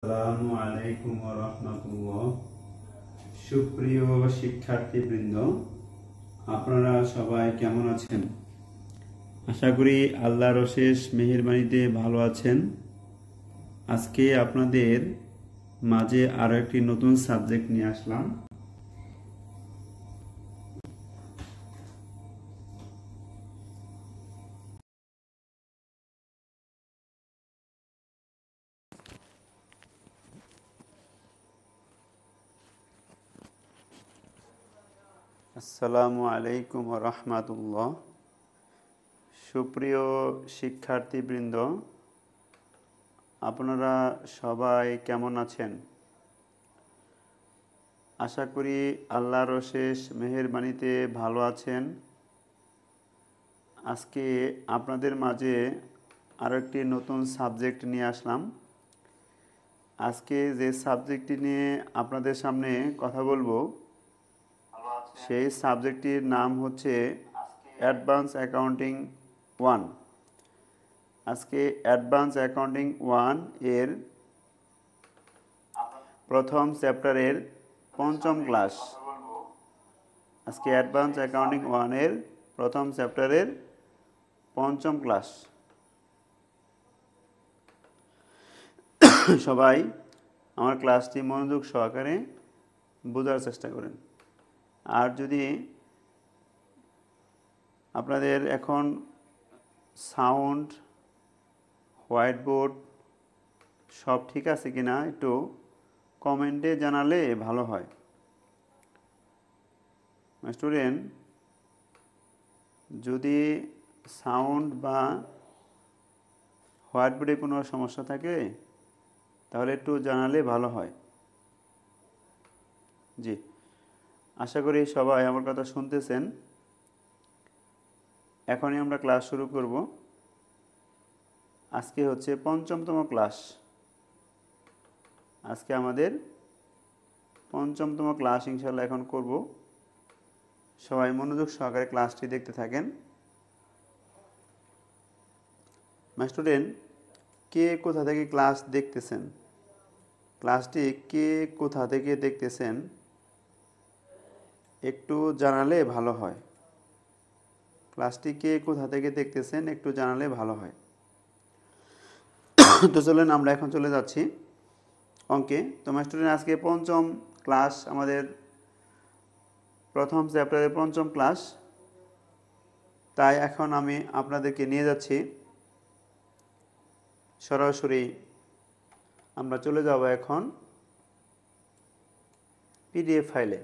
আসসালামু আলাইকুম ওয়া রাহমাতুল্লাহ। সুপ্রিয় শিক্ষার্থীবৃন্দ, আপনারা সবাই কেমন আছেন? আশা করি আল্লাহর অশেষ মেহেরবানিতে ভালো আছেন। আজকে আপনাদের মাঝে আরো একটি নতুন সাবজেক্ট নিয়ে আসলাম। আসসালামু আলাইকুম ওয়া রাহমাতুল্লাহ। সুপ্রিয় শিক্ষার্থীবৃন্দ, আপনারা সবাই কেমন আছেন? আশা করি আল্লাহর অশেষ মেহেরবানিতে ভালো আছেন। আজকে আপনাদের মাঝে আরও একটি নতুন সাবজেক্ট নিয়ে আসলাম। আজকে যে সাবজেক্টটি নিয়ে আপনাদের সামনে কথা বলবো, সেই সাবজেক্টটির নাম হচ্ছে অ্যাডভান্স অ্যাকাউন্টিং 1। আজকে অ্যাডভান্স অ্যাকাউন্টিং 1 এর প্রথম চ্যাপ্টারের পঞ্চম ক্লাস। আজকে অ্যাডভান্স অ্যাকাউন্টিং 1 এর প্রথম চ্যাপ্টারের পঞ্চম ক্লাস। সবাই আমার ক্লাসটি মনোযোগ সহকারে বোঝার চেষ্টা করেন। আর যদি আপনাদের এখন সাউন্ড, হোয়াইট বোর্ড সব ঠিক আছে কিনা একটু কমেন্টে জানালে ভালো হয়। স্টুডেন্ট, যদি সাউন্ড বা হোয়াইট বোর্ডে কোনো সমস্যা থাকে তাহলে একটু জানালে ভালো হয়। জি, আশা করি সবাই আমার কথা শুনতেছেন। এখনই আমরা ক্লাস শুরু করব। আজকে হচ্ছে পঞ্চমতম ক্লাস। আজকে আমাদের পঞ্চমতম ক্লাস ইনশাল্লাহ এখন করব। সবাই মনোযোগ সহকারে ক্লাসটি দেখতে থাকেন। স্টুডেন্ট, কে কোথা থেকে ক্লাস দেখতেছেন? ক্লাসটি কে কোথা থেকে দেখতেছেন একটু জানালে ভালো হয়। ক্লাসটি কে কোথা থেকে দেখতেছেন একটু জানালে ভালো হয়। তো চলেন আমরা এখন চলে যাচ্ছি অঙ্কে। তো স্টুডেন্ট, আজকে পঞ্চম ক্লাস, আমাদের প্রথম চ্যাপ্টারের পঞ্চম ক্লাস। তাই এখন আমি আপনাদেরকে নিয়ে যাচ্ছি সরাসরি। আমরা চলে যাব এখন পিডিএফ ফাইলে।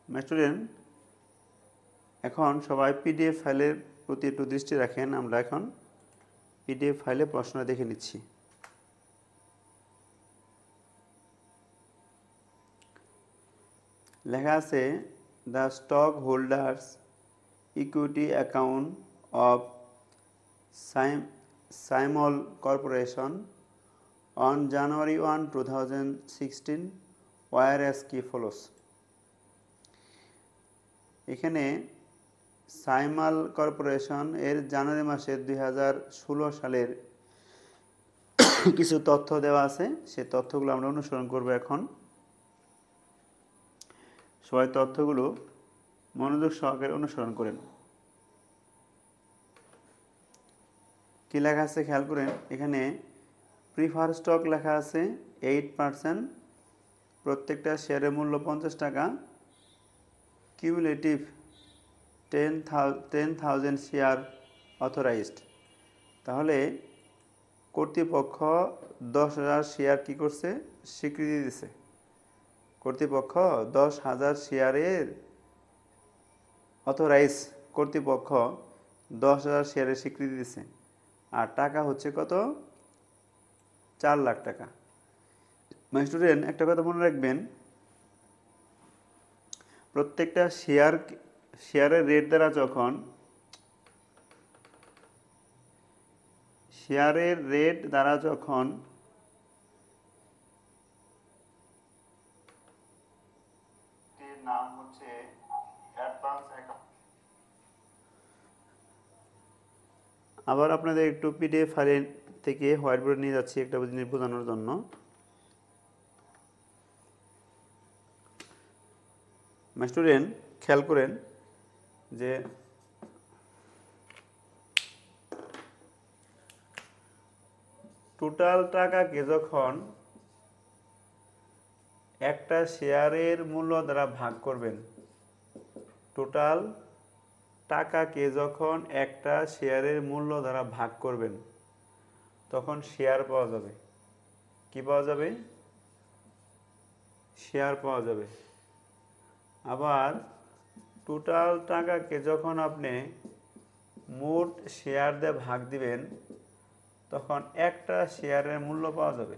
স্টুডেন্ট, এখন সবাই পিডিএফ ফাইলের প্রতি একটু দৃষ্টি রাখেন। আমরা এখন পিডিএফ ফাইলে প্রশ্ন দেখে নিচ্ছি। লেখা আছে, the stock holders equity account of Symal corporation on January 1, 2016 were as কি ফলোস। এখানে সাইমাল কর্পোরেশন এর জানুয়ারি মাসের 2016 সালের কিছু তথ্য দেওয়া আছে। সেই তথ্যগুলো আমরা অনুসরণ করব এখন। সবাই তথ্যগুলো মনোযোগ সহকারে অনুসরণ করেন। কি লেখা আছে খেয়াল করেন। এখানে প্রিফার স্টক লেখা আছে 8%, প্রত্যেকটা শেয়ারের মূল্য 50 টাকা, কিউমুলেটিভ 10,000 শেয়ার অথরাইজড। তাহলে কর্তৃপক্ষ 10,000 শেয়ার কি করছে? স্বীকৃতি দিছে। কর্তৃপক্ষ 10,000 শেয়ারের অথরাইজ, কর্তৃপক্ষ 10,000 শেয়ারের স্বীকৃতি দিছে। আর টাকা হচ্ছে কত? 4 লাখ টাকা। মাই স্টুডেন্ট, একটা কথা মনে রাখবেন, প্রত্যেকটা শেয়ারের রেট দ্বারা যখন নাম হচ্ছে অ্যাডভান্স অ্যাকাউন্ট। আবার আপনাদের একটু পিডিএফ ফাইল থেকে হোয়াইট বোর্ডে নিয়ে যাচ্ছি একটা জিনিস বোঝানোর জন্য। মাই স্টুডেন্ট, খেয়াল করেন যে টোটাল টাকাকে যখন একটা শেয়ারের মূল্য দ্বারা ভাগ করবেন, টোটাল টাকাকে যখন একটা শেয়ারের মূল্য দ্বারা ভাগ করবেন, তখন শেয়ার পাওয়া যাবে। কি পাওয়া যাবে? শেয়ার পাওয়া যাবে। আবার টোটাল টাকাকে যখন আপনি মোট শেয়ার দিয়ে ভাগ দিবেন, তখন একটা শেয়ারের মূল্য পাওয়া যাবে।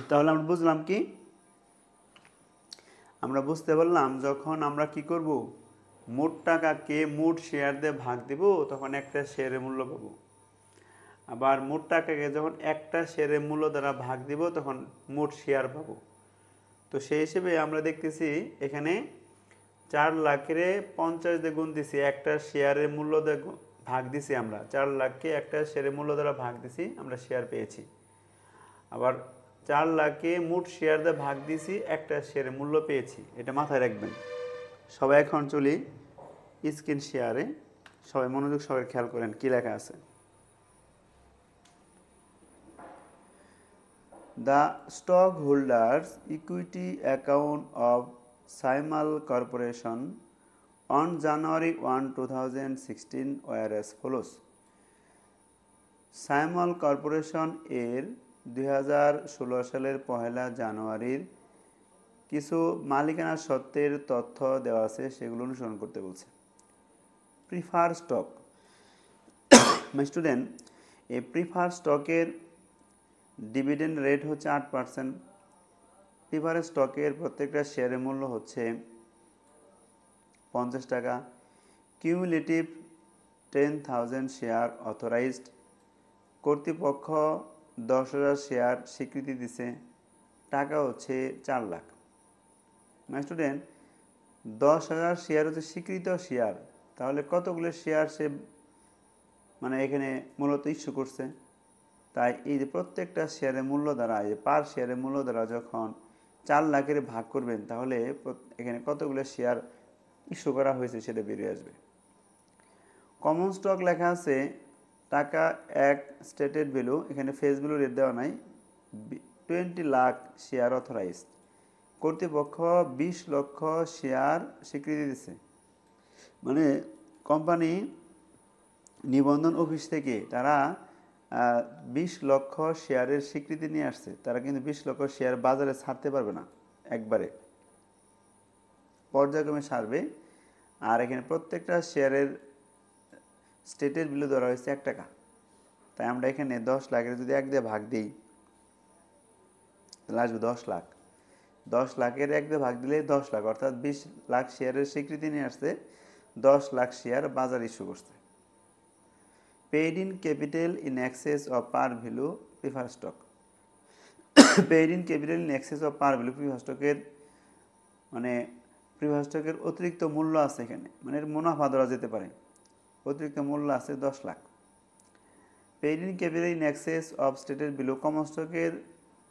তাহলে আমরা বুঝলাম কি? আমরা বুঝতে পারলাম যখন আমরা কি করব, মোট টাকাকে মোট শেয়ার দিয়ে ভাগ দিব, তখন একটা শেয়ারের মূল্য পাবো। আবার মোট টাকাকে যখন একটা শেয়ারের মূল্য দ্বারা ভাগ দিব, তখন মোট শেয়ার পাবো। তো সেই হিসেবে আমরা দেখতেছি এখানে 4 লাখের 50 দিয়ে গুণ দিছি, একটা শেয়ারের মূল্য দিয়ে ভাগ দিছি। আমরা 4 লাখকে একটা শেয়ারের মূল্য দ্বারা ভাগ দিছি, আমরা শেয়ার পেয়েছি। আবার 4 লাখকে মোট শেয়ার দিয়ে ভাগ দিছি, একটা শেয়ারের মূল্য পেয়েছি। এটা মাথায় রাখবেন। সবাই এখন চলি স্ক্রিন শেয়ারে। সবাই মনোযোগ সবাই খেয়াল করেন কি লেখা আছে। The stockholders' equity account of Saimal Corporation on January 1, 2016 were as follows. সাইমল corporation এর 2016 সালের 1 জানুয়ারির কিছু মালিকানা সত্ত্বের তথ্য দেওয়া আছে, সেগুলো অনুসরণ করতে বলছে। Prefer stock. মাই স্টুডেন্ট, এই প্রিফার স্টকের ডিভিডেন্ড রেট হচ্ছে 8%। প্রিফার স্টকের প্রত্যেকটা শেয়ারের মূল্য হচ্ছে 50 টাকা। Cumulative 10,000 share authorised. কর্তৃপক্ষ 10,000 শেয়ার স্বীকৃতি দিছে। টাকা হচ্ছে 4 লাখ। মাই স্টুডেন্ট, 10,000 শেয়ার হচ্ছে স্বীকৃত শেয়ার। তাহলে কতগুলো শেয়ার সে মানে এখানে মূলত ইস্যু করছে। তাই এই যে প্রত্যেকটা শেয়ারের মূল্য দ্বারা, এই পার শেয়ারের মূল্য দ্বারা যখন 4 লাখের ভাগ করবেন, তাহলে এখানে কতগুলো শেয়ার ইস্যু করা হয়েছে সেটা বেরিয়ে আসবে। কমন স্টক লেখা আছে টাকা 1 স্টেটেড ভ্যালু, এখানে ফেস ভ্যালু রেট দেওয়া নাই। 20 লাখ শেয়ার অথরাইজড। কর্তৃপক্ষ 20 লক্ষ শেয়ার স্বীকৃতি দিচ্ছে। মানে কোম্পানি নিবন্ধন অফিস থেকে তারা 20 লক্ষ শেয়ারের স্বীকৃতি নিয়ে আসছে। তারা কিন্তু 20 লক্ষ শেয়ার বাজারে ছাড়তে পারবে না, একবারে পর্যায়ক্রমে ছাড়বে। আর এখানে প্রত্যেকটা শেয়ারের স্টেটের ভ্যালু ধরা হয়েছে 1 টাকা। তাই আমরা এখানে 10 লাখের যদি 1 দিয়ে ভাগ দিই, তাহলে আসবে 10 লাখ। 10 লাখের 1 দিয়ে ভাগ দিলে 10 লাখ, অর্থাৎ 20 লাখ শেয়ারের স্বীকৃতি নিয়ে আসছে, 10 লাখ শেয়ার বাজার ইস্যু করছে। Paid in capital in access of par value prefer stock. Paid in capital in access of par value prefer স্টকের মানে প্রিফার স্টকের অতিরিক্ত মূল্য আছে এখানে, মানে এর মুনাফা ধরা যেতে পারে। অতিরিক্ত মূল্য আছে 10 lakh. Paid in capital in access of stated value, common স্টকের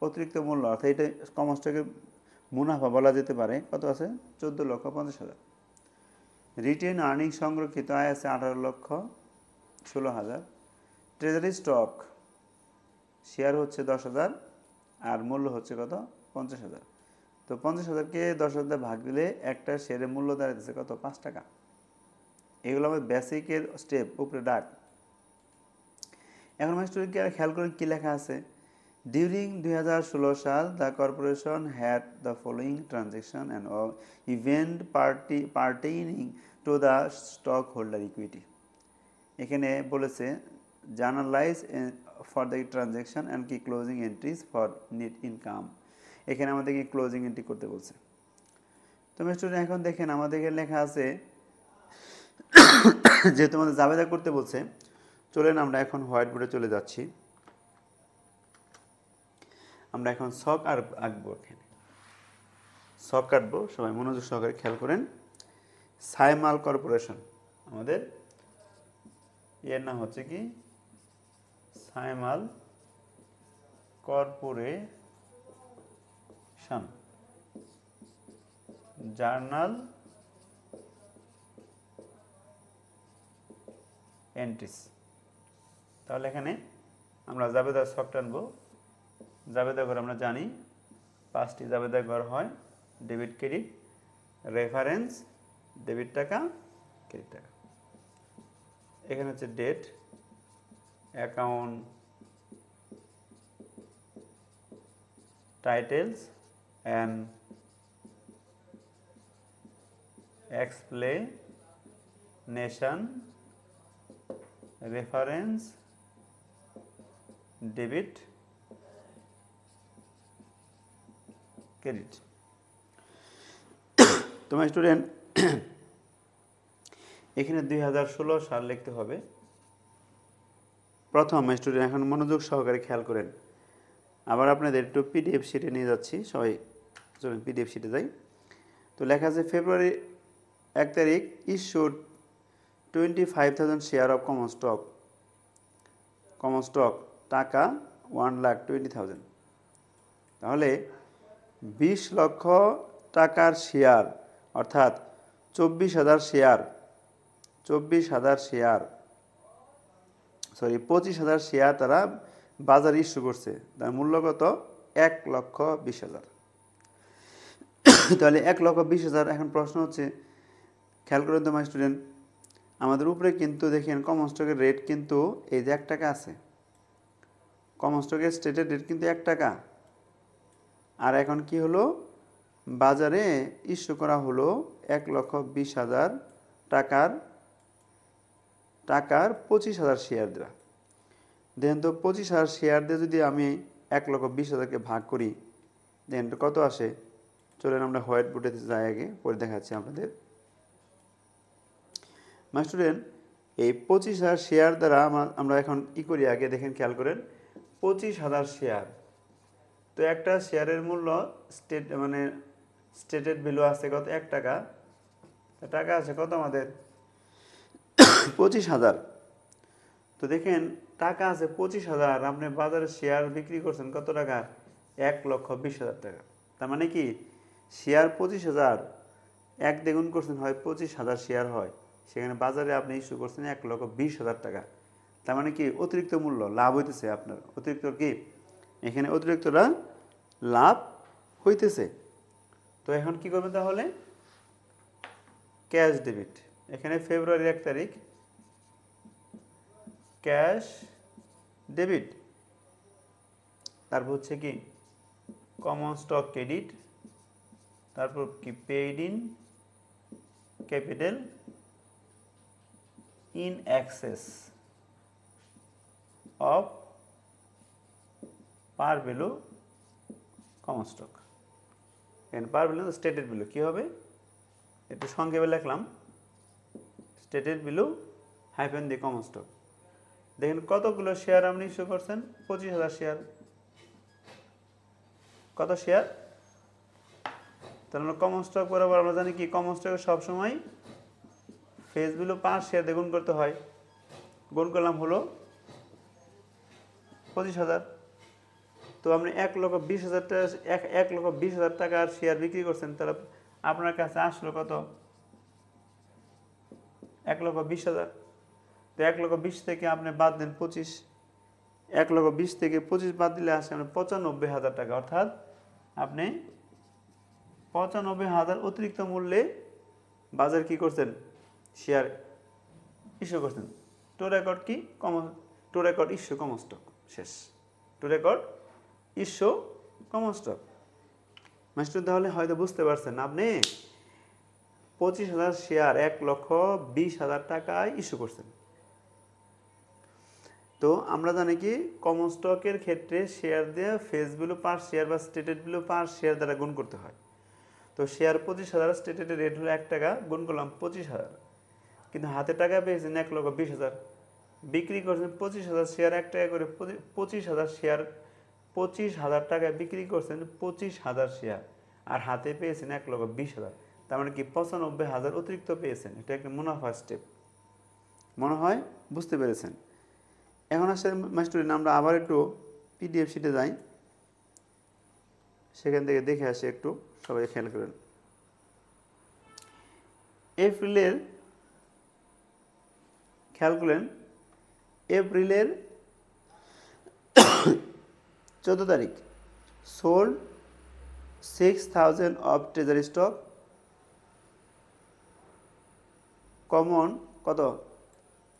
অতিরিক্ত মূল্য, অর্থাৎ এটা কমন স্টকের মুনাফা বলা যেতে পারে। কত আছে? 14,50,000। রিটেন আর্নিং সংরক্ষিত আয় আছে 18,16,000। ট্রেজারি স্টক শেয়ার হচ্ছে 10,000 আর মূল্য হচ্ছে কত? 50,000। তো 50,000কে 10,000 ভাগ দিলে একটা শেয়ারের মূল্য দাঁড়াতেছে কত? 5 টাকা। এগুলো আমার বেসিকের স্টেপ, উপরে ডাক। এখন মাস্টারকে খেয়াল করেন কি লেখা আছে। ডিউরিং 2016 সাল the corporation had the following transaction and event pertaining to the stock holder equity. এখানে বলেছে journalize for the transaction and কি closing entries for net income. এখানে আমাদেরকে ক্লোজিং এন্ট্রি করতে বলছে। তো স্টুডেন্ট এখন দেখেন আমাদেরকে লেখা আছে যেহেতু আমাদের জাবেদা করতে বলছে, চলেন আমরা এখন হোয়াইট বোর্ডে চলে যাচ্ছি। আমরা এখন ছক আঁকবো, এখানে ছক কাটবো। সবাই মনোযোগ সহকারে খেয়াল করেন। সাইমাল কর্পোরেশন, আমাদের এর নাম হচ্ছে কি সাইমাল কর্পোরেশন জার্নাল এন্ট্রিস। তাহলে এখানে আমরা জাবেদার ছক টানবো। জাবেদা ঘর আমরা জানি 5টি জাবেদা ঘর হয়, ডেবিট ক্রেডিট, রেফারেন্স, ডেবিট টাকা, ক্রেডিট টাকা। এখানে হচ্ছে date, account, titles and explanation, reference, debit, credit. তোমার স্টুডেন্ট এখানে 2016 সাল লিখতে হবে। প্রথম স্টুডেন্ট এখন মনোযোগ সহকারে খেয়াল করেন। আবার আপনাদের একটু পিডিএফ শিটে নিয়ে যাচ্ছি, সবাই চলুন পিডিএফ শিটে যাই। তো লেখা আছে ফেব্রুয়ারি 1 তারিখ issued 25,000 share of common stock, টাকা 1,20,000। তাহলে 20 লক্ষ টাকার শেয়ার অর্থাৎ 25,000 শেয়ার তারা বাজারে ইস্যু করছে। তার মূল্য কত? 1,20,000। তাহলে 1,20,000। এখন প্রশ্ন হচ্ছে, খেয়াল করেন তোমার স্টুডেন্ট, আমাদের উপরে কিন্তু দেখেন কমন স্টকের রেট কিন্তু এই যে 1 টাকা আছে। কমন স্টকের স্টেটেড রেট কিন্তু 1 টাকা। আর এখন কি হলো, বাজারে ইস্যু করা হলো 1,20,000 টাকার 25,000 শেয়ার দেওয়া। দেখেন তো 25,000 শেয়ার দিয়ে যদি আমি 1,20,000কে ভাগ করি, দেখেন তো কত আসে। চলেন আমরা হোয়াইট বোর্ডে যাই, আগে পরে দেখাচ্ছি আপনাদের। মাই স্টুডেন্ট, এই 25,000 শেয়ার দ্বারা আমরা এখন ই করি, আগে দেখেন খেয়াল করেন 25,000 শেয়ার। তো একটা শেয়ারের মূল্য স্টেটেড ভ্যালু আছে কত? 1 টাকা। টাকা আছে কত আমাদের? 25,000। তো দেখেন টাকা আছে 25,000, আপনি বাজারে শেয়ার বিক্রি করছেন কত টাকা? 1,20,000 টাকা। তার মানে কি শেয়ার 25,000, 1 দ্বিগুণ করছেন হয় 25,000 শেয়ার হয়, সেখানে বাজারে আপনি ইস্যু করছেন 1,20,000 টাকা। তার মানে কি অতিরিক্ত মূল্য লাভ হইতেছে আপনার। অতিরিক্ত কি এখানে অতিরিক্তটা লাভ হইতেছে। তো এখন কি করবেন তাহলে? Cash debit. এখানে ফেব্রুয়ারি 1 তারিখ ক্যাশ ডেবিট, তারপর হচ্ছে কি কমন স্টক ক্রেডিট, তারপর কি paid in capital in access of par value common stock. এখানে পার ভ্যালু স্টেটেড ভ্যালু কি হবে, একটু সংক্ষেপে লিখলাম, স্টেটেড ভ্যালু হাইফেন দি কমন স্টক। দেখেন কতগুলো শেয়ার আপনি ইস্যু করছেন? 25,000 শেয়ার। কত শেয়ার? তাহলে কমন স্টক বরাবর আমরা জানি কি কমন স্টকে সবসময় ফেস ভ্যালু 5 শেয়ার দিয়ে গুণ করতে হয়। গুণ করলাম হলো 25,000। তো আপনি 1,20,000 টাকা 1,20,000 টাকার শেয়ার বিক্রি করছেন, তাহলে আপনার কাছে আসলো কত? 1,20,000। তো 1,20,000 থেকে আপনি বাদ দেন 25। 1,20,000 থেকে 25 বাদ দিলে আসে আপনার 95,000 টাকা। অর্থাৎ আপনি 95,000 অতিরিক্ত মূল্যে বাজার কি করছেন? শেয়ার ইস্যু করছেন। টু রেকর্ড কি to record issue common stock. শেষ। To record issue common stock. Master তাহলে হয়তো বুঝতে পারছেন, আপনি 25,000 শেয়ার 1,20,000 টাকায় ইস্যু করছেন। তো তো আমরা জানি কি কমন স্টকের ক্ষেত্রে শেয়ার দিয়ে ফেস ভ্যালু পার শেয়ার বা স্টেটেড ভ্যালু পার শেয়ার দ্বারা গুণ করতে হয়। তো শেয়ার 25,000, স্টেটেড রেট হলো 1 টাকা, গুণ করলাম 25,000, কিন্তু হাতে টাকা পেয়েছেন 1,20,000, বিক্রি করছেন 25,000 শেয়ার 1 টাকা করে, 25,000 শেয়ার 25,000 টাকায় বিক্রি করছেন 25,000 শেয়ার, আর হাতে পেয়েছেন 1,20,000, তার মানে কি 95,000 অতিরিক্ত পেয়েছেন। এটা একটা মুনাফার স্টেপ, মনে হয় বুঝতে পেরেছেন। এখন আসলে মাস্টুরিন আমরা আবার একটু পিডিএফ শিটে যাই, সেখান থেকে দেখে আসি, একটু সবাই খেয়াল করেন। এপ্রিলের, খেয়াল করেন, এপ্রিলের 14 তারিখ sold 6,000 of treasury stock, common কত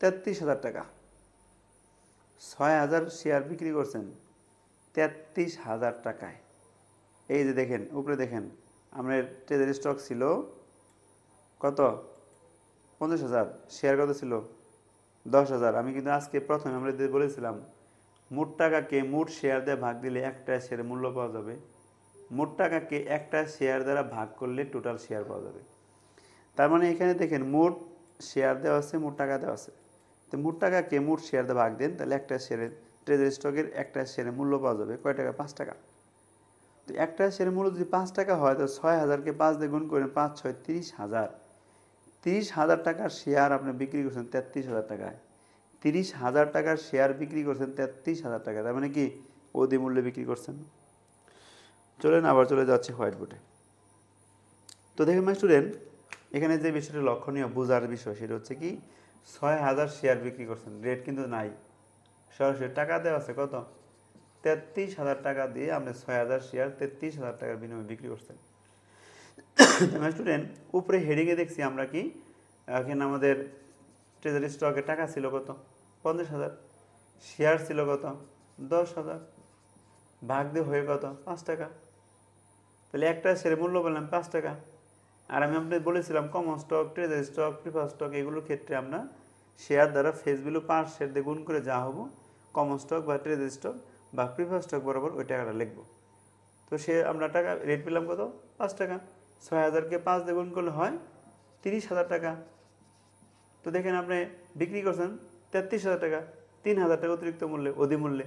33,000 টাকা, 6,000 শেয়ার বিক্রি করছেন 33,000 টাকায়। এই যে দেখেন উপরে দেখেন, আমাদের ট্রেজারি স্টক ছিল কত 50,000, শেয়ার কত ছিল 10,000। আমি কিন্তু আজকে প্রথমে আমরা বলেছিলাম মোট টাকাকে মোট শেয়ার দিয়ে ভাগ দিলে একটা শেয়ারের মূল্য পাওয়া যাবে, মোট টাকাকে একটা শেয়ার দ্বারা ভাগ করলে টোটাল শেয়ার পাওয়া যাবে। তার মানে এখানে দেখেন মোট শেয়ার দেওয়া আছে, মোট টাকা দেওয়া আছে, তো মোট টাকাকে মোট শেয়ার দিয়ে ভাগ দেন, তাহলে একটা শেয়ারের ট্রেজারি স্টকের একটা শেয়ারের মূল্য পাওয়া যাবে কয় টাকা, 5 টাকা। তো একটা শেয়ারের মূল্য যদি 5 টাকা হয়, তো 6,000কে 5 দিয়ে গুণ করেন, 5 6 30,000, 30,000 টাকার শেয়ার আপনি বিক্রি করছেন 33,000 টাকায়, 30,000 টাকার শেয়ার বিক্রি করছেন 33,000 টাকায়, তার মানে কি অধি মূল্যে বিক্রি করছেন। চলেন আবার চলে যাচ্ছে হোয়াইট বোর্ডে। তো দেখেন মাই স্টুডেন্ট, এখানে যে বিষয়টা লক্ষণীয় বোঝার বিষয় সেটা হচ্ছে কি 6,000 শেয়ার বিক্রি করছেন, রেট কিন্তু নাই, সরাসরি টাকা দেওয়া আছে কত 33,000 টাকা দিয়ে আপনি 6,000 শেয়ার 33,000 টাকার বিনিময়ে বিক্রি করছেন। মাই স্টুডেন্ট, উপরে হেডিংয়ে দেখছি আমরা কি এখানে আমাদের ট্রেজারি স্টকে টাকা ছিল কত 50,000, শেয়ার ছিল কত 10,000, ভাগ দিয়ে হয়ে কত 5 টাকা, তাহলে একটা শেয়ারের মূল্য পেলাম 5 টাকা। আর আমি আপনাদের বলেছিলাম common stock, treasury stock, prefer stock এগুলোর ক্ষেত্রে আমরা শেয়ার দ্বারা ফেস ভ্যালু পার শেয়ার দিয়ে গুণ করে যা হবো কমন স্টক বা ট্রেজারি স্টক বা প্রিফার স্টক বরাবর ওই টাকাটা লিখবো। তো সে আমরা টাকা রেট পেলাম কত 5 টাকা, 6,000কে 5 দিয়ে গুণ করলে হয় 30,000 টাকা। তো দেখেন আপনি বিক্রি করছেন 33,000 টাকা, 3,000 টাকা অতিরিক্ত মূল্যে, অধিমূল্যে,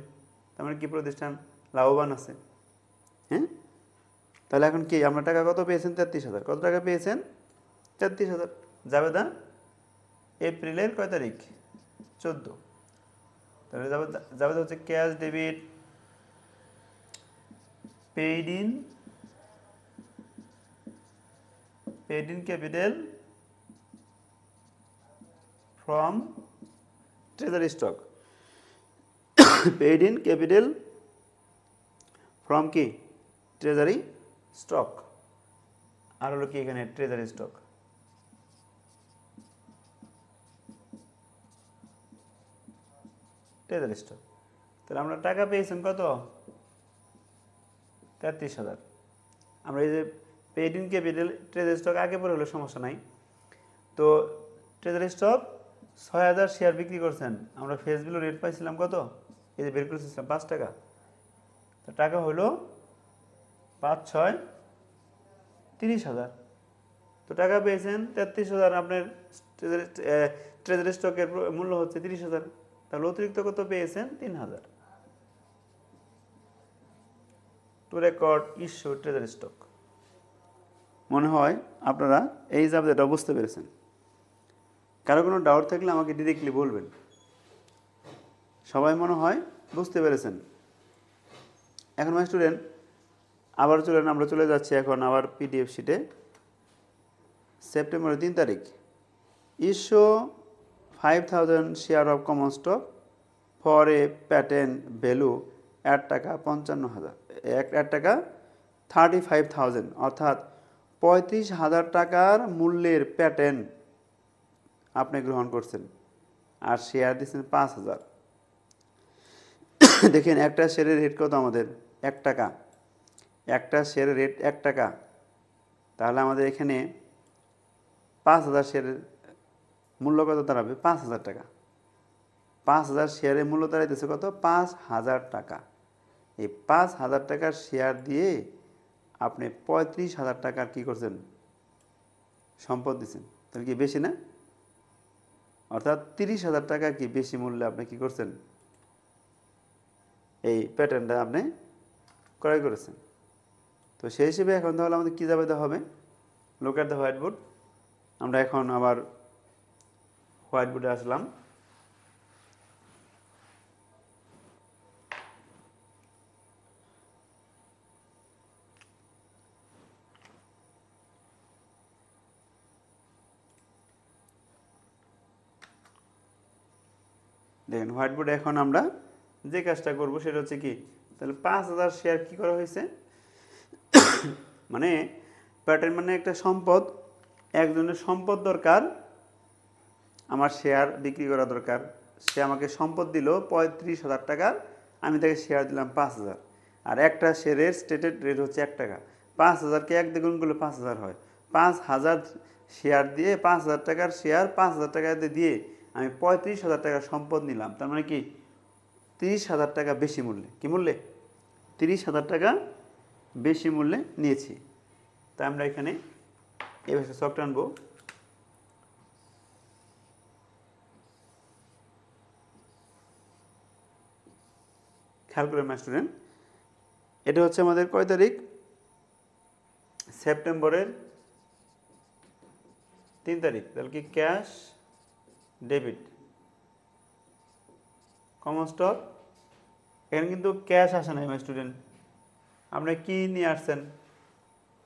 তার মানে কি প্রতিষ্ঠান লাভবান আছে। হ্যাঁ, তাহলে এখন কি আমরা টাকা কত পেয়েছেন 33,000, কত টাকা পেয়েছেন 33,000। জাবেদা এপ্রিলের কয় তারিখ 14, তাহলে জাবেদা হচ্ছে cash debit paid in capital from treasury stock, paid in capital from কি ট্রেজারি স্টক, আর হলো কি এখানে ট্রেজারি স্টক। ট্রেজারি স্টক, তাহলে আমরা টাকা পেয়েছেন কত 33,000। আমরা এই যে paid in capital treasury stock আগে পরে হলে সমস্যা নাই। তো ট্রেজারি স্টক 6,000 শেয়ার বিক্রি করছেন, আমরা ফেস ভ্যালু রেট পাইছিলাম কত, এই যে বের করেছিলাম 5 টাকা, তো টাকা হলো 5 6 30,000, তো টাকা পেয়েছেন 33,000, আপনার ট্রেজারি স্টকের মূল্য হচ্ছে 30,000, তাহলে অতিরিক্ত কত পেয়েছেন 3,000 two record issue treasury stock. মনে হয় আপনারা এই জাবেদাটা বুঝতে পেরেছেন। কারো কোনো ডাউট থাকলে আমাকে ডিরেক্টলি বলবেন। সবাই মনে হয় বুঝতে পেরেছেন। এখন মাই স্টুডেন্ট আবার চলেন, আমরা চলে যাচ্ছি এখন আবার পিডিএফ শিটে। সেপ্টেম্বরের 3 তারিখ issue 5,000 share of common stock for a patent value 1 টাকা 55,000, 1 টাকা 35,000, অর্থাৎ 35,000 টাকার মূল্যের প্যাটেন্ট আপনি গ্রহণ করছেন আর শেয়ার দিচ্ছেন 5,000। দেখেন একটা শেয়ারের রেট কত আমাদের 1 টাকা, একটা শেয়ারের রেট 1 টাকা, তাহলে আমাদের এখানে 5,000 শেয়ারের মূল্য কত দাঁড়াবে 5,000 টাকা। 5,000 শেয়ারের মূল্য দাঁড়াইতেছে কত? 5,000 টাকা। এই 5,000 টাকার শেয়ার দিয়ে আপনি 35,000 টাকার কি করছেন? সম্পদ দিচ্ছেন। তাহলে কি বেশি না? অর্থাৎ 30,000 টাকা কি বেশি মূল্যে আপনি কি করছেন? এই প্যাটার্নটা আপনি ক্রয় করেছেন। তো সেই হিসেবে এখন তাহলে আমাদের কী জাবেদা হবে? Look at the white board. আমরা এখন আবার হোয়াইট বোর্ডে আসলাম। দেখেন হোয়াইট বোর্ডে এখন আমরা যে কাজটা করব সেটা হচ্ছে কি, তাহলে 5,000 শেয়ার কি করা হয়েছে, মানে প্যাটার্ন মানে একটা সম্পদ, একজনের সম্পদ দরকার, আমার শেয়ার বিক্রি করা দরকার, সে আমাকে সম্পদ দিল 35,000 টাকার, আমি তাকে শেয়ার দিলাম 5,000, আর একটা শেয়ারের স্টেটেড রেট হচ্ছে 1 টাকা। 5,000কে 1 দিয়ে গুণ করলে 5,000 হয়। 5,000 শেয়ার দিয়ে 5,000 টাকার শেয়ার 5,000 টাকা দিয়ে আমি 35,000 টাকার সম্পদ নিলাম। তার মানে কি 30,000 টাকা বেশি মূল্যে, কি মূল্যে? 30,000 টাকা বেশি মূল্যে নিয়েছি। তাই আমরা এখানে এভাবে ছক টানবো। খেয়াল করে মাই স্টুডেন্ট, এটা হচ্ছে আমাদের কয় তারিখ? সেপ্টেম্বরের 3 তারিখ। তাহলে কি ক্যাশ ডেবিট কমন স্টক। এখানে কিন্তু ক্যাশ আসে নাই মাই স্টুডেন্ট, আপনি কি নিয়ে আসছেন?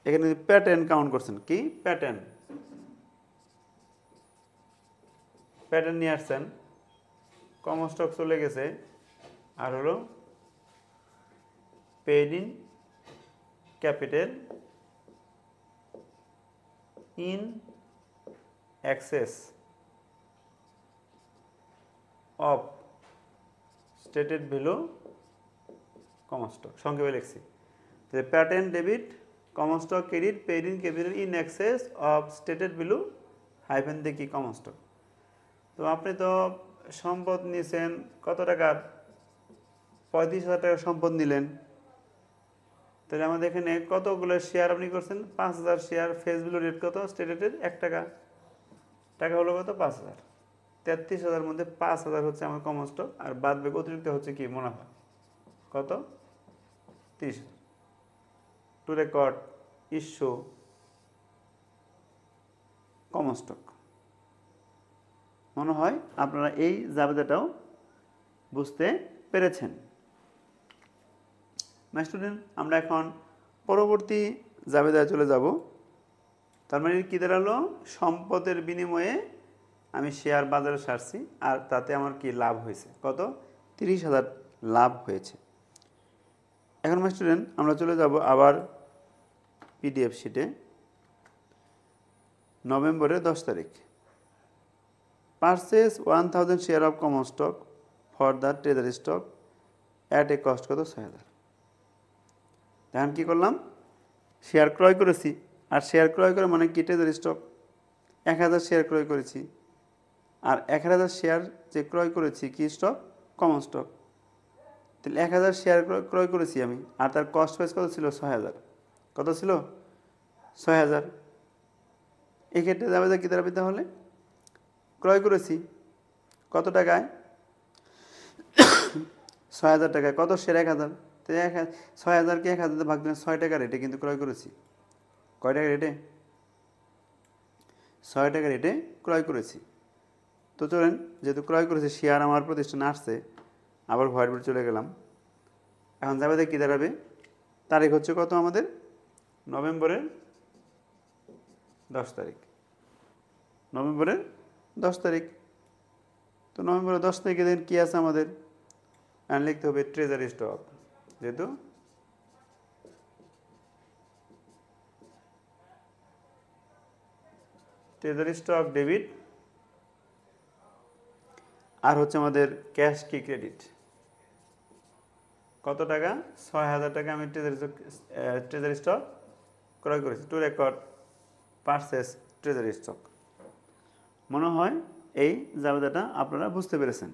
এখানে প্যাটার্ন কাউন্ট করছেন। কি প্যাটার্ন? প্যাটার্ন নিয়ে আসছেন, কমন স্টক চলে গেছে, আর হলো paid in capital in access of stated value common stock, সংক্ষেপে লিখছি। Pattern debit, common stock credit, paid in capital in access of stated value hyphen দিয়ে কি কমন স্টক। তো আপনি তো সম্পদ নিয়েছেন কত টাকার? 35,000 টাকার সম্পদ নিলেন। তাহলে আমাদের এখানে কতগুলো শেয়ার আপনি করছেন? 5,000 শেয়ার। ফেস ভ্যালু রেট কত? স্টেটেড রেট 1 টাকা। টাকা হলো কত? 5,000। 33,000 মধ্যে 5,000 হচ্ছে আমার কমন স্টক, আর বাদ বাকি অতিরিক্ত হচ্ছে কি মুনাফা। কত? 30,000। Two record issue common stock. মনে হয় আপনারা এই জাবেদাটাও বুঝতে পেরেছেন। মাই স্টুডেন্ট, আমরা এখন পরবর্তী জাবেদায় চলে যাব। তার মানে কী দাঁড়ালো? সম্পদের বিনিময়ে আমি শেয়ার বাজারে ছাড়ছি, আর তাতে আমার কি লাভ হয়েছে? কত? 30,000 লাভ হয়েছে। এখন মাই স্টুডেন্ট আমরা চলে যাব আবার পিডিএফ শিটে। নভেম্বরের 10 তারিখ, purchase 1,000 share of common stock for the treasury stock at a cost কত? 6,000। এখন কী করলাম? শেয়ার ক্রয় করেছি, আর শেয়ার ক্রয় করে মানে কি ট্রেজারি স্টক। 1,000 শেয়ার ক্রয় করেছি, আর 1,000 শেয়ার যে ক্রয় করেছি কি স্টক? Common stock. তাহলে 1,000 শেয়ার ক্রয় করেছি আমি, আর তার কস্ট প্রাইস কত ছিল? 6,000। কত ছিল? 6,000। এক্ষেত্রে যাবে কী দাঁড়াবে তাহলে? ক্রয় করেছি কত টাকায়? 6,000 টাকায়। কত শেয়ার? 1,000। তো 6,000কে 1,000 ভাগ দিলে 6 টাকা রেটে কিন্তু ক্রয় করেছি। কয় টাকা রেটে? 6 টাকা রেটে ক্রয় করেছি। তো চলেন, যেহেতু ক্রয় করেছি, শেয়ার আমার প্রতিষ্ঠানে আসছে, আবার হোয়াইট বোর্ডে চলে গেলাম। এখন যাবে কী দাঁড়াবে? তারিখ হচ্ছে কত আমাদের? নভেম্বরের 10 তারিখ। নভেম্বরের 10 তারিখ। তো নভেম্বরের 10 তারিখে দিন কী আছে আমাদের? লিখতে হবে ট্রেজারি স্টক, যেহেতু ট্রেজারি স্টক ডেবিট, আর হচ্ছে আমাদের ক্যাশ কি ক্রেডিট। কত টাকা? 6,000 টাকা আমি ট্রেজারি স্টক ক্রয় করেছি। Two record purchase treasury stock. মনে হয় এই জাবেদাটা আপনারা বুঝতে পেরেছেন।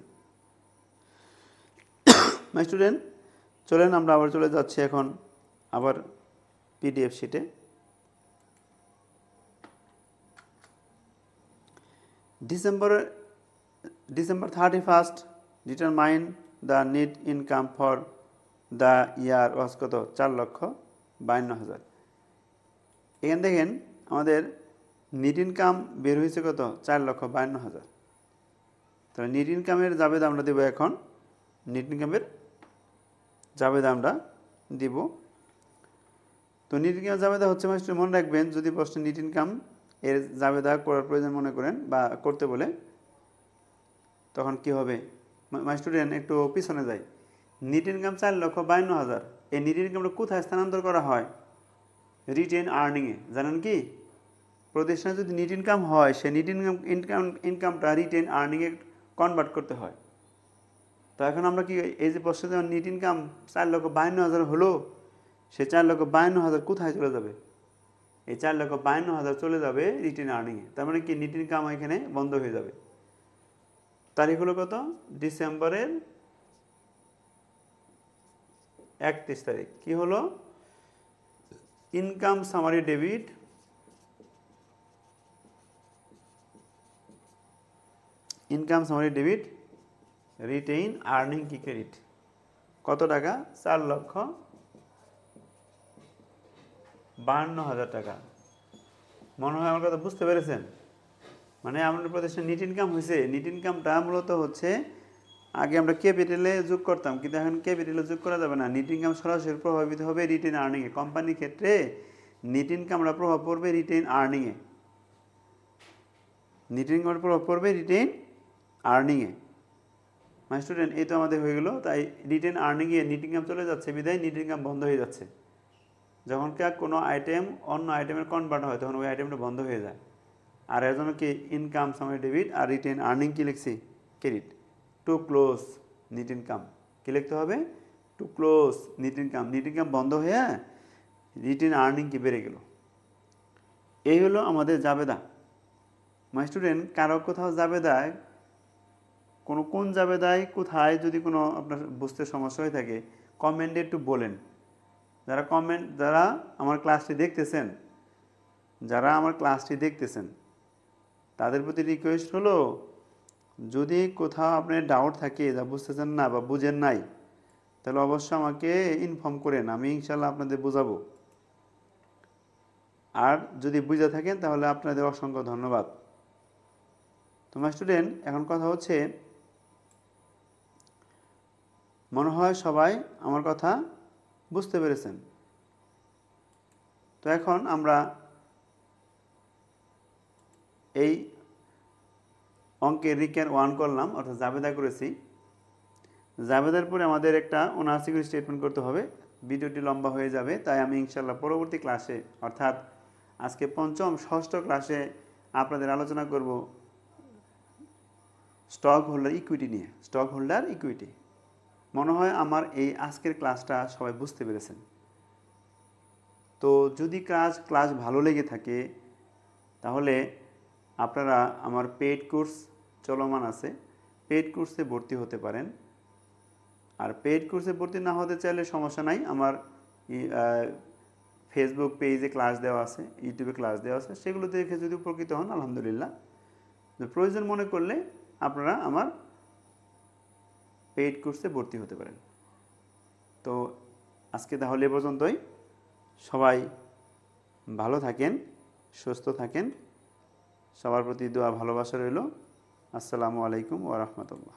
মাই স্টুডেন্ট, চলেন আমরা আবার চলে যাচ্ছি এখন আবার পিডিএফ শিটে। December 31st determine the net income for the year was কত? 4,52,000। এখানে দেখেন আমাদের নেট ইনকাম বের হয়েছে কত? 4,52,000। তাহলে নেট ইনকামের জাবেদা আমরা দেব এখন। নেট ইনকামের জাবেদা আমরা দিব। তো নেট ইনকাম জাবেদা হচ্ছে মাস্টার মনে রাখবেন, যদি প্রশ্নে নেট ইনকাম এর জাবেদা করার প্রয়োজন মনে করেন বা করতে বলে, তখন কি হবে? মাই স্টুডেন্ট একটু পিছনে যাই। নেট ইনকাম 4,52,000, এই নেট ইনকামটা কোথায় স্থানান্তর করা হয়? রিটেন আর্নিংয়ে। জানেন কি? প্রতিষ্ঠানে যদি নেট ইনকাম হয়, সে নেট ইনকামটা রিটেন আর্নিংয়ে কনভার্ট করতে হয়। তো এখন আমরা কি, এই যে প্রশ্নে যখন নেট ইনকাম 4,52,000 হলো, সে 4,52,000 কোথায় চলে যাবে? এই 4,52,000 চলে যাবে রিটেন আর্নিংয়ে। তার মানে কি, নেট ইনকাম এখানে বন্ধ হয়ে যাবে। তারিখ হলো কত? ডিসেম্বরের 31 তারিখ। কি হলো? Income summary debit, income summary debit, retain earning কি ক্রেডিট। কত টাকা? 4,52,000 টাকা। মনে হয় আমার কথা বুঝতে পেরেছেন? মানে আমাদের প্রতিষ্ঠানে নেট ইনকাম হয়েছে। নেট ইনকামটা মূলত হচ্ছে, আগে আমরা ক্যাপিটালে যোগ করতাম, কিন্তু এখন ক্যাপিটালে যোগ করা যাবে না। নেট ইনকাম সরাসরি প্রভাবিত হবে রিটেন আর্নিংয়ে। কোম্পানির ক্ষেত্রে নেট ইনকামটা প্রভাব পড়বে রিটেন আর্নিংয়ে। নেট ইনকামের প্রভাব পড়বে রিটেন আর্নিংয়ে। মাই স্টুডেন্ট, এই তো আমাদের হয়ে গেল। তাই রিটেন আর্নিংয়ে নেট ইনকাম চলে যাচ্ছে, বিদায় নেট ইনকাম বন্ধ হয়ে যাচ্ছে। যখন কোনো আইটেম অন্য আইটেমের কনভার্ট হয়, তখন ওই আইটেমটা বন্ধ হয়ে যায়। আর এর জন্য কি, ইনকাম সামারি ডেবিট আর রিটেন আর্নিং কি লিখছি? Credit. To close net income কি লিখতে হবে? To close net income. Net income বন্ধ হয়ে রিটেন আর্নিং কি বেড়ে গেল। এই হলো আমাদের জাবেদা। মাই স্টুডেন্ট, কারো কোথাও জাবেদায় কোন জাবেদায় কোথায় যদি কোনো আপনার বুঝতে সমস্যা হয়ে থাকে, কমেন্টে একটু বলেন। যারা আমার ক্লাসটি দেখতেছেন, তাদের প্রতি রিকোয়েস্ট হলো, যদি কোথাও আপনার ডাউট থাকে, যা বুঝতেছেন না বা বুঝেন নাই, তাহলে অবশ্যই আমাকে ইনফর্ম করেন। আমি ইনশাল্লাহ আপনাদের বোঝাবো। আর যদি বুঝে থাকেন, তাহলে আপনাদের অসংখ্য ধন্যবাদ। তোমার স্টুডেন্ট, এখন কথা হচ্ছে, মনে হয় সবাই আমার কথা বুঝতে পেরেছেন। তো এখন আমরা এই অঙ্কের রিক্যান 1 করলাম, অর্থাৎ জাবেদা করেছি। জাবেদার পরে আমাদের একটা 79 স্টেটমেন্ট করতে হবে। ভিডিওটি লম্বা হয়ে যাবে, তাই আমি ইনশাল্লাহ পরবর্তী ক্লাসে, অর্থাৎ আজকে পঞ্চম ষষ্ঠ ক্লাসে আপনাদের আলোচনা করব স্টক হোল্ডার ইকুইটি নিয়ে। Stock holder equity. মনে হয় আমার এই আজকের ক্লাসটা সবাই বুঝতে পেরেছেন। তো যদি ক্লাস ভালো লেগে থাকে, তাহলে আপনারা আমার পেইড কোর্স চলমান আছে, পেইড কোর্সে ভর্তি হতে পারেন। আর পেইড কোর্সে ভর্তি না হতে চাইলে সমস্যা নাই, আমার ফেসবুক পেজে ক্লাস দেওয়া আছে, ইউটিউবে ক্লাস দেওয়া আছে, সেগুলো দেখে যদি উপকৃত হন আলহামদুলিল্লাহ। প্রয়োজন মনে করলে আপনারা আমার পেইড কোর্সে ভর্তি হতে পারেন। তো আজকে তাহলে এ পর্যন্তই। সবাই ভালো থাকেন, সুস্থ থাকেন। সবার প্রতি দোয়া ভালোবাসা রইল। আসসালামু আলাইকুম ওয়া রাহমাতুল্লাহ।